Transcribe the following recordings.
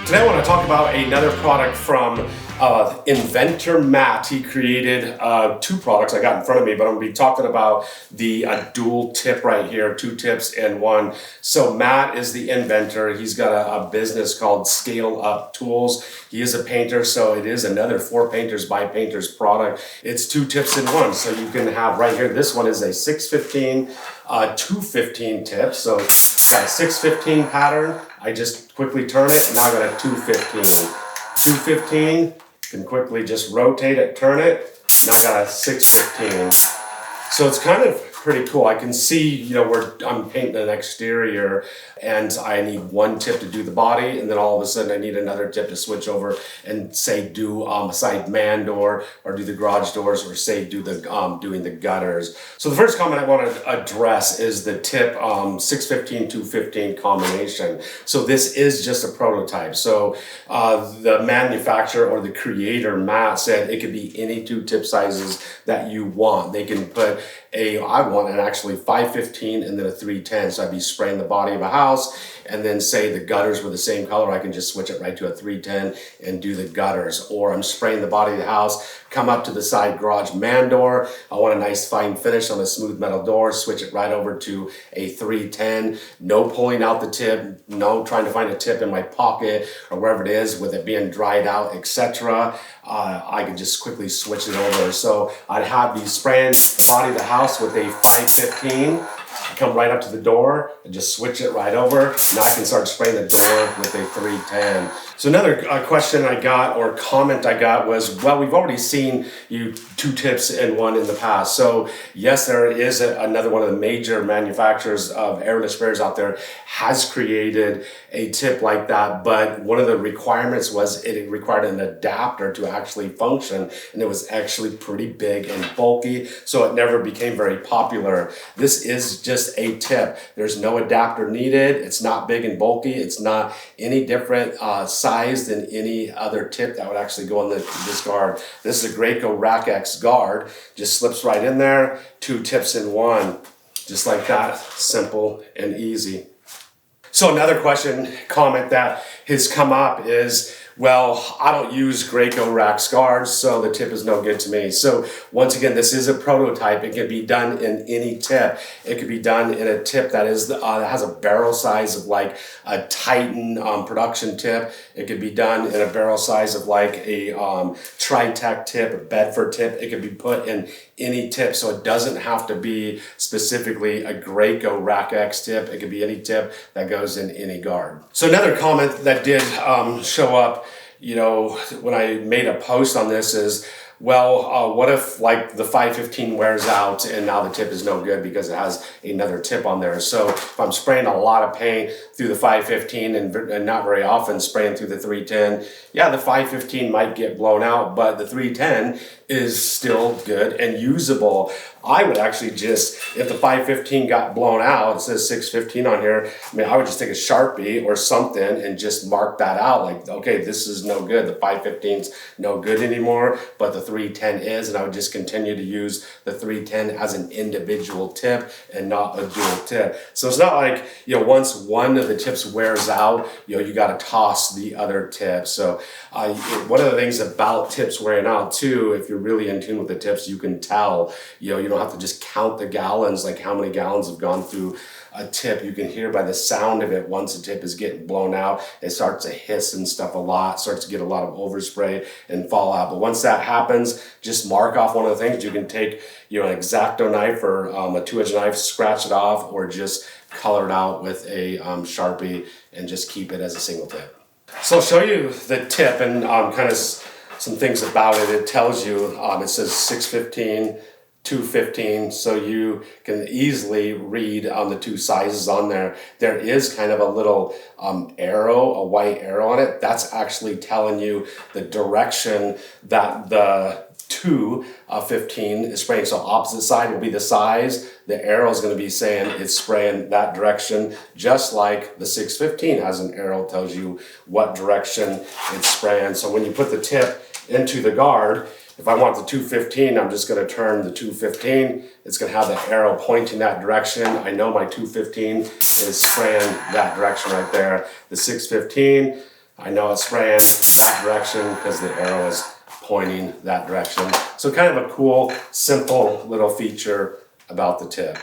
Today I want to talk about another product from Inventor Matt. He created two products I got in front of me, but I'm going to be talking about the dual tip right here, two tips in one. So Matt is the inventor. He's got a business called Scale Up Tools. He is a painter, so it is another For Painters by Painters product. It's two tips in one. So you can have right here, this one is a 615, 215 tip. So got a 615 pattern. I just quickly turn it, and now I got a 215. 215, can quickly just rotate it, turn it. Now I got a 615. So it's kind of pretty cool. I can see, where I'm painting an exterior and I need one tip to do the body, and then all of a sudden I need another tip to switch over and say do a side man door or do the garage doors, or say do the doing the gutters. So the first comment I want to address is the tip 615 215 combination. So this is just a prototype. So the manufacturer or the creator, Matt, said it could be any two tip sizes that you want. They can put I want an actually 515 and then a 310. So I'd be spraying the body of a house, and then say the gutters were the same color, I can just switch it right to a 310 and do the gutters. Or I'm spraying the body of the house, come up to the side garage man door, I want a nice fine finish on a smooth metal door, switch it right over to a 310. No pulling out the tip, no trying to find a tip in my pocket or wherever it is with it being dried out, etc. I can just quickly switch it over. So I'd have these spraying the body of the house with a 515. I come right up to the door and just switch it right over. Now I can start spraying the door with a 310. So another question I got, or comment I got, was, well, we've already seen you two tips in one in the past. So yes, there is another one of the major manufacturers of airless sprayers out there has created a tip like that, but one of the requirements was it required an adapter to actually function, and it was actually pretty big and bulky, so it never became very popular. This is just a tip. There's no adapter needed. It's not big and bulky. It's not any different size than any other tip that would actually go on this guard. This is a Graco Rack X guard. Just slips right in there. Two tips in one. Just like that. Simple and easy. So another comment that has come up is, well, I don't use Graco Rack guards, so the tip is no good to me. So once again, this is a prototype. It can be done in any tip. It could be done in a tip that is that has a barrel size of like a Titan production tip. It could be done in a barrel size of like a Tritech tip, a Bedford tip. It could be put in any tip, so it doesn't have to be specifically a Graco Rack X tip. It could be any tip that goes in any guard. So another comment that did show up, when I made a post on this is, well, what if like the 515 wears out and now the tip is no good because it has another tip on there? So if I'm spraying a lot of paint through the 515 and not very often spraying through the 310, yeah, the 515 might get blown out, but the 310 is still good and usable. I would actually just, if the 515 got blown out, it says 615 on here, I would just take a Sharpie or something and just mark that out. Like, okay, this is no good. The 515's no good anymore, but the 310 is, and I would just continue to use the 310 as an individual tip and not a dual tip. So it's not like, once one of the tips wears out, you got to toss the other tip. So one of the things about tips wearing out too, if you're really in tune with the tips, you can tell, you don't have to just count the gallons, like how many gallons have gone through a tip. You can hear by the sound of it once a tip is getting blown out, it starts to hiss and stuff a lot, starts to get a lot of overspray and fallout. But once that happens, just mark off one of the things. You can take an X-Acto knife or a 2-inch knife, scratch it off, or just color it out with a Sharpie and just keep it as a single tip. So I'll show you the tip and kind of some things about it. It tells you, it says 615, 215, so you can easily read on the two sizes on there. There is kind of a little arrow, a white arrow on it. That's actually telling you the direction that the 215 is spraying. So opposite side will be the size. The arrow is going to be saying it's spraying that direction, just like the 615 has an arrow, tells you what direction it's spraying. So when you put the tip into the guard, if I want the 215, I'm just going to turn the 215. It's going to have the arrow pointing that direction. I know my 215 is spraying that direction right there. The 615, I know it's spraying that direction because the arrow is pointing that direction. So kind of a cool, simple little feature about the tip.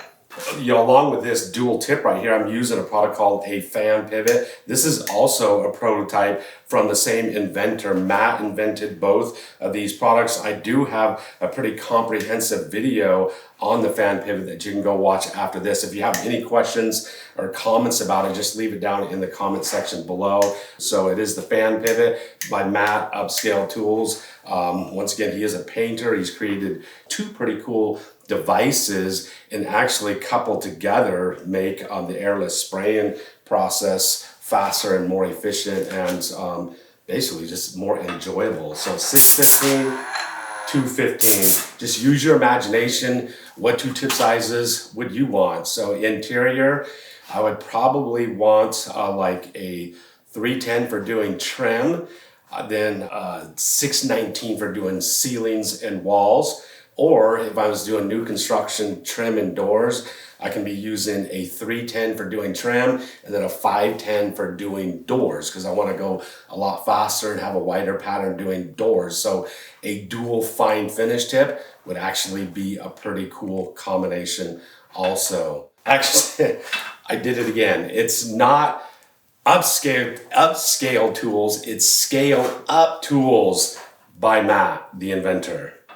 Along with this dual tip right here, I'm using a product called a fan pivot. This is also a prototype from the same inventor. Matt invented both of these products. I do have a pretty comprehensive video on the fan pivot that you can go watch after this. If you have any questions or comments about it, just leave it down in the comment section below. So it is the fan pivot by Matt, Upscale Tools. Once again, he is a painter. He's created two pretty cool devices and actually coupled together make the airless spraying process faster and more efficient and basically just more enjoyable. So 615, 215. Just use your imagination. What two tip sizes would you want? So interior, I would probably want like a 310 for doing trim, then 619 for doing ceilings and walls. Or if I was doing new construction, trim and doors, I can be using a 310 for doing trim and then a 510 for doing doors because I want to go a lot faster and have a wider pattern doing doors. So a dual fine finish tip would actually be a pretty cool combination also. Actually, I did it again. It's not upscale tools, it's scale up tools by Matt, the inventor.